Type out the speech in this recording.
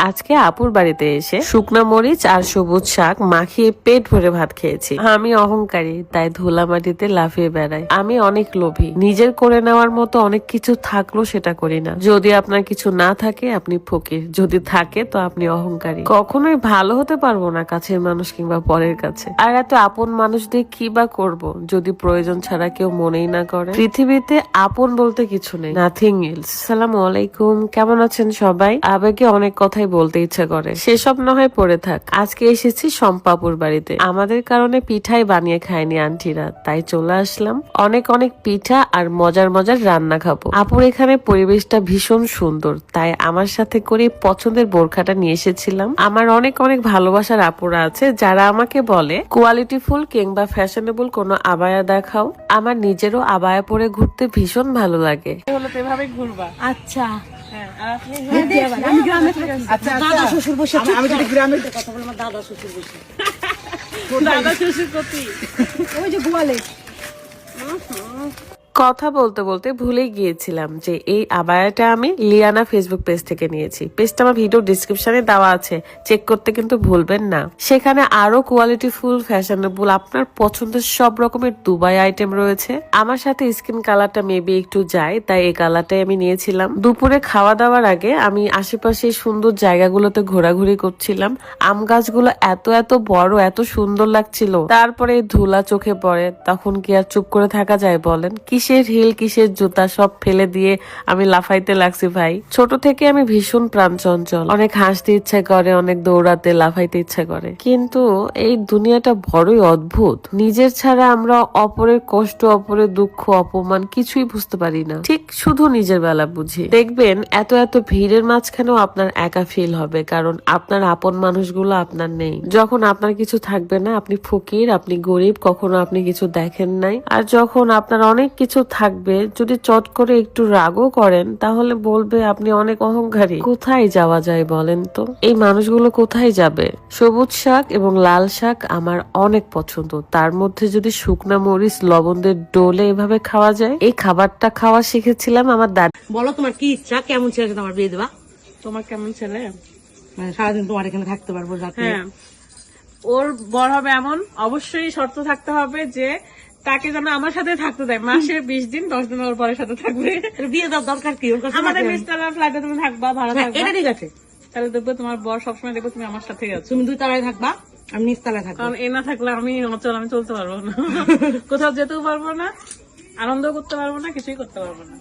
আজকে আপুর বাড়িতে এসে শুকনা মরিচ আর সবুজ শাক মাখিয়ে পেট ভরে ভাত খেয়েছি। আমি অহংকারী, তাই ধুলা মাটিতে লাফিয়ে বেড়াই। আমি অনেক লোভী, নিজের করে নেওয়ার মতো অনেক কিছু থাকলেও সেটা করি না। যদি আপনার কিছু না থাকে আপনি ফকির, যদি থাকে তো আপনি অহংকারী। কখনোই ভালো হতে পারবো না কাছের মানুষ কিংবা পরের কাছে। আর এত আপন মানুষ দিয়ে কি বা করবো যদি প্রয়োজন ছাড়া কেউ মনেই না করে। পৃথিবীতে আপন বলতে কিছু নেই, নাথিং এলস। আসসালামু আলাইকুম, কেমন আছেন সবাই? আবেগে অনেক কথাই বলতে ইচ্ছা করে, সেসব না হয় পড়ে থাক। আজকে এসেছি সম্পাপুর বাড়িতে। আমাদের কারণে পিঠাই বানিয়ে খায়নি আন্টিরা, তাই চলে আসলাম। অনেক অনেক পিঠা আর মজার মজার রান্না খাবো। আপুর এখানে পরিবেশটা ভীষণ সুন্দর, তাই আমার সাথে করে পছন্দের বোরখাটা নিয়ে এসেছিলাম। আমার অনেক অনেক ভালোবাসার আপুরা আছে যারা আমাকে বলে কোয়ালিটিফুল কিংবা ফ্যাশনেবল কোনো আবায়া দেখাও। আমার নিজেরও আবায়া পরে ঘুরতে ভীষণ ভালো লাগে। হলো তো এভাবে ঘুরবা। আচ্ছা আমি গ্রামে থাকি। দাদা শ্বশুর বসে আমি যদি গ্রামের কথা বলবো, দাদা শ্বশুর বসে। দাদা শ্বশুর কতি ওই যে গোয়ালে কথা বলতে বলতে ভুলে গিয়েছিলাম যে এই আবায়াটা আমি লিয়ানা ফেসবুক পেজ থেকে নিয়েছি। পেজটা আমার ভিডিও ডিসক্রিপশনে দেওয়া আছে, চেক করতে কিন্তু ভুলবেন না। সেখানে আরো কোয়ালিটিফুল ফ্যাশনেবল আপনার পছন্দের সব রকমের দুবাই আইটেম রয়েছে। আমার সাথে স্কিন কালারটা মেবি একটু যায়, তাই এই কালারটাই আমি নিয়েছিলাম। দুপুরে খাওয়া দাওয়ার আগে আমি আশেপাশে সুন্দর জায়গাগুলোতে ঘোরাঘুরি করছিলাম। আম গাছগুলো এত এত বড়, এত সুন্দর লাগছিল। তারপরে ধুলা চোখে পড়ে, তখন কি আর চুপ করে থাকা যায় বলেন? কিসের হিল কিসের জুতা সব ফেলে দিয়ে আমি লাফাইতে লাগছি ভাই। ছোট থেকে আমি ভীষণ প্রাণ চঞ্চল, অনেক হাসতে ইচ্ছা করে, অনেক দৌড়াতে লাফাইতে ইচ্ছা করে। কিন্তু এই দুনিয়াটা বড়ই অদ্ভুত। নিজের ছাড়া আমরা অপরের কষ্ট, অপরের দুঃখ, অপমান কিছুই বুঝতে পারি না। ঠিক শুধু নিজের বেলা বুঝি। দেখবেন এত এত ভিড়ের মাঝখানেও আপনার একা ফিল হবে, কারণ আপনার আপন মানুষগুলো আপনার নেই। যখন আপনার কিছু থাকবে না, আপনি ফকির, আপনি গরিব, কখনো আপনি কিছু দেখেন নাই। আর যখন আপনার অনেক কিছু থাকবে, যদি চট করে একটু রাগও করেন, তাহলে বলবে আপনি অনেক অহংকারী। কোথায় যাওয়া যায় বলেন তো? এই মানুষগুলো কোথায় যাবে? সবুজ শাক এবং লাল শাক আমার অনেক পছন্দ। তার মধ্যে যদি শুকনা মরিচ লবণের ডোলে এভাবে খাওয়া যায়, এই খাবারটা খাওয়া শিখেছিলাম আমার দাদি। বলো তোমার কি ইচ্ছা, কেমন ছেলে তোমার বিয়ে দেবা? তোমার কেমন ছেলে? মানে সারাদিন তোমার এখানে থাকতে পারবো রাতে? হ্যাঁ, ওর বর হবে এমন অবশ্যই শর্ত থাকতে হবে যে তাকে যেন আমার সাথে থাকতে দেয়। মাসে 20 দিন 10 দিন ওর পরের সাথে থাকবে। বিয়ে দেওয়ার দরকার কি? ওর কাছে আমাদের নিচতলা ফ্ল্যাটে তুমি থাকবা, ভাড়া থাকবা, এটা ঠিক আছে। তাহলে দেখবো তোমার বর সবসময় দেখবো তুমি আমার সাথেই আছো। তুমি 2 তলায় থাকবা, আমি নিচতলায় থাকবো। কারণ এ না থাকলে আমি অচল, আমি চলতে পারবো না, কোথাও যেতেও পারবো না, আনন্দ করতে পারবো না, কিছুই করতে পারবো না।